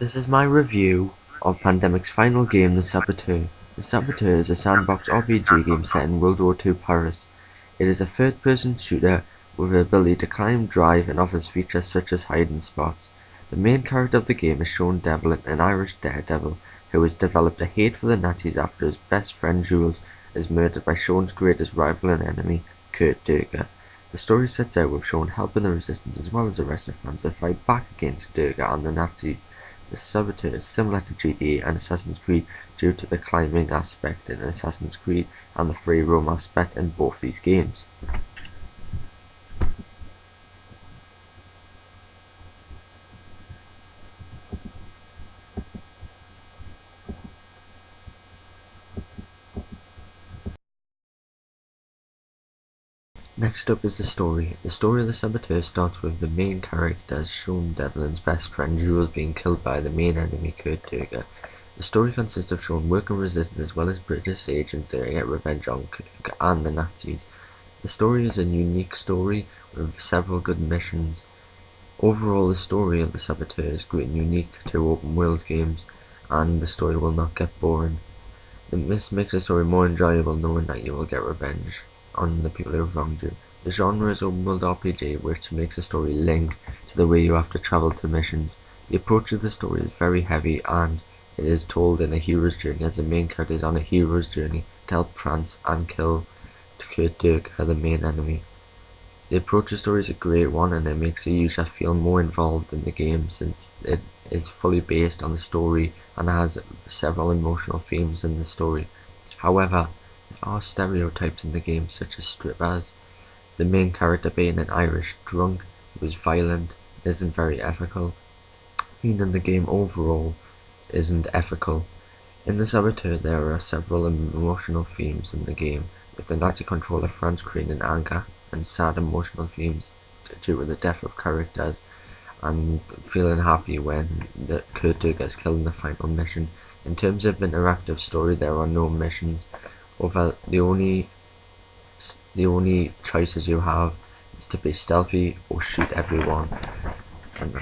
This is my review of Pandemic's final game, The Saboteur. The Saboteur is a sandbox RPG game set in World War II Paris. It is a third-person shooter with the ability to climb, drive, and offers features such as hiding spots. The main character of the game is Sean Devlin, an Irish daredevil who has developed a hate for the Nazis after his best friend Jules is murdered by Sean's greatest rival and enemy, Kurt Durga. The story sets out with Sean helping the resistance as well as the rest of France to fight back against Durga and the Nazis. The Saboteur is similar to GTA and Assassin's Creed due to the climbing aspect in Assassin's Creed and the free roam aspect in both these games. Next up is the story. The story of The Saboteur starts with the main character, Sean Devlin's best friend Jules, being killed by the main enemy, Kurt Durga. The story consists of Sean working resistance as well as British agents to get revenge on Kurt and the Nazis. The story is a unique story with several good missions. Overall, the story of The Saboteur is great and unique to open world games, and the story will not get boring. This makes the story more enjoyable knowing that you will get revenge on the people who have wronged you. The genre is open world RPG, which makes the story link to the way you have to travel to missions. The approach of the story is very heavy and it is told in a hero's journey, as the main character is on a hero's journey to help France and kill Kurt Durga, the main enemy. The approach of the story is a great one, and it makes the user feel more involved in the game since it is fully based on the story and has several emotional themes in the story. However, there are stereotypes in the game such as strippers, the main character being an Irish drunk who is violent, isn't very ethical, meaning the game overall isn't ethical. In The Saboteur there are several emotional themes in the game, with the Nazi control of France creating anger and sad emotional themes due to the death of characters, and feeling happy when the Kurt gets killed in the final mission. In terms of interactive story, there are no missions. Over the only choices you have is to be stealthy or shoot everyone. And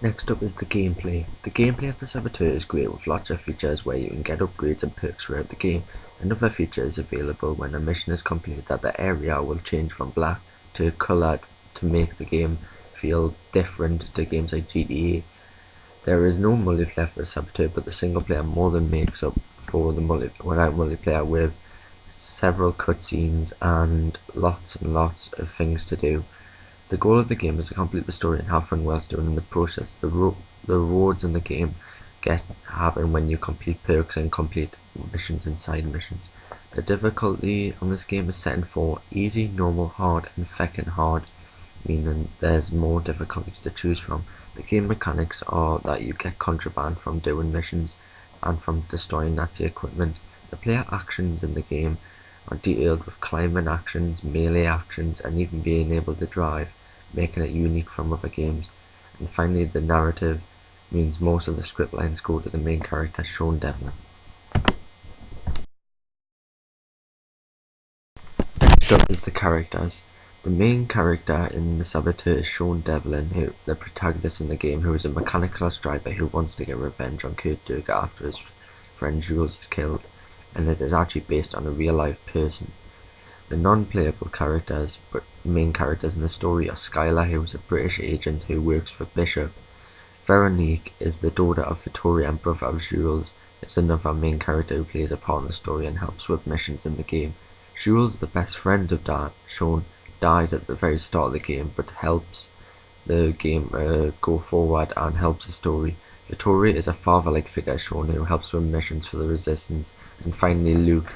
next up is the gameplay. The gameplay of The Saboteur is great with lots of features where you can get upgrades and perks throughout the game. Another feature is available when a mission is completed, that the area will change from black to coloured to make the game feel different to games like GTA. There is no multiplayer for The Saboteur, but the single player more than makes up for the multiplayer with several cutscenes and lots of things to do. The goal of the game is to complete the story and have fun whilst doing the process. The rewards in the game happen when you complete perks and complete missions and side missions. The difficulty on this game is set in 4: easy, normal, hard, and feckin' hard, meaning there's more difficulties to choose from. The game mechanics are that you get contraband from doing missions and from destroying Nazi equipment. The player actions in the game are detailed with climbing actions, melee actions, and even being able to drive, making it unique from other games. And finally, the narrative means most of the script lines go to the main character, Sean Devlin. Next up is the characters. The main character in The Saboteur is Sean Devlin, the protagonist in the game, who is a mechanical driver who wants to get revenge on Kurt Durga after his friend Jules is killed, and it is actually based on a real-life person. The non-playable characters, but main characters in the story, are Skylar, who is a British agent who works for Bishop. Veronique is the daughter of Victoria and brother of Jules. It's another main character who plays a part in the story and helps with missions in the game. Jules, the best friend of Sean, dies at the very start of the game, but helps the game go forward and helps the story. Victoria is a father-like figure Sean who helps with missions for the resistance, and finally Luke,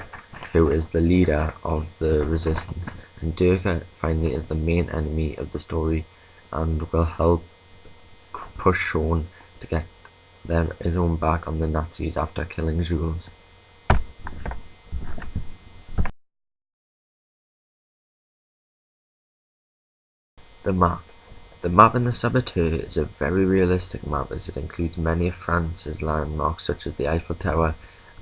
who is the leader of the resistance, and Durga finally is the main enemy of the story and will help push Sean to get his own back on the Nazis after killing Jules. The map. The map in The Saboteur is a very realistic map, as it includes many of France's landmarks such as the Eiffel Tower,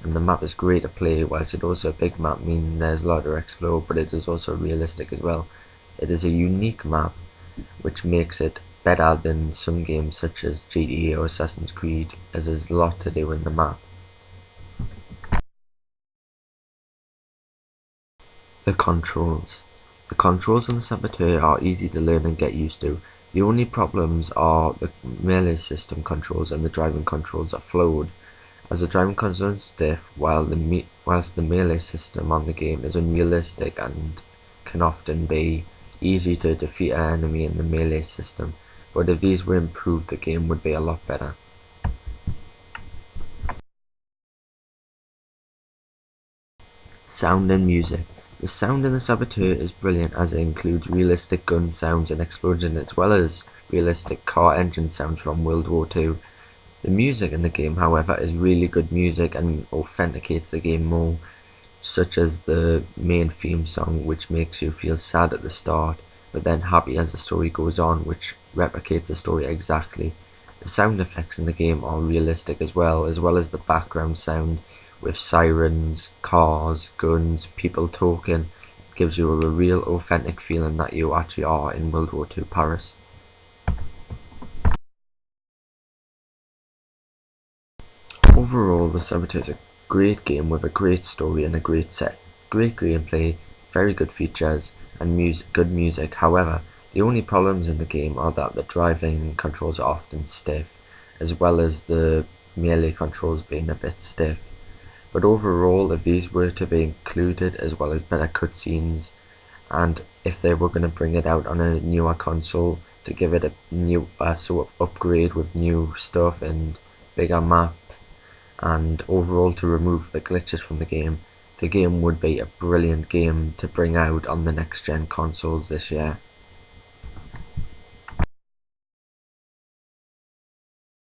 and the map is great to play, whilst it's also a big map, meaning there's a lot to explore, but it is also realistic as well. It is a unique map, which makes it better than some games such as GTA or Assassin's Creed, as there's a lot to do in the map. The controls. The controls on the Saboteur are easy to learn and get used to. The only problems are the melee system controls and the driving controls are flowed, as the driving console is stiff whilst the melee system on the game is unrealistic and can often be easy to defeat an enemy in the melee system, but if these were improved the game would be a lot better. Sound and music. The sound in the Saboteur is brilliant as it includes realistic gun sounds and explosions as well as realistic car engine sounds from World War II. The music in the game, however, is really good music and authenticates the game more, such as the main theme song, which makes you feel sad at the start, but then happy as the story goes on, which replicates the story exactly. The sound effects in the game are realistic as well as the background sound with sirens, cars, guns, people talking. It gives you a real authentic feeling that you actually are in World War II Paris. Overall, The Saboteur is a great game with a great story and a great set. Great gameplay, very good features, and good music. However, the only problems in the game are that the driving controls are often stiff, as well as the melee controls being a bit stiff. But overall, if these were to be included, as well as better cutscenes, and if they were going to bring it out on a newer console to give it a new sort of upgrade with new stuff and bigger map, and overall to remove the glitches from the game would be a brilliant game to bring out on the next gen consoles this year.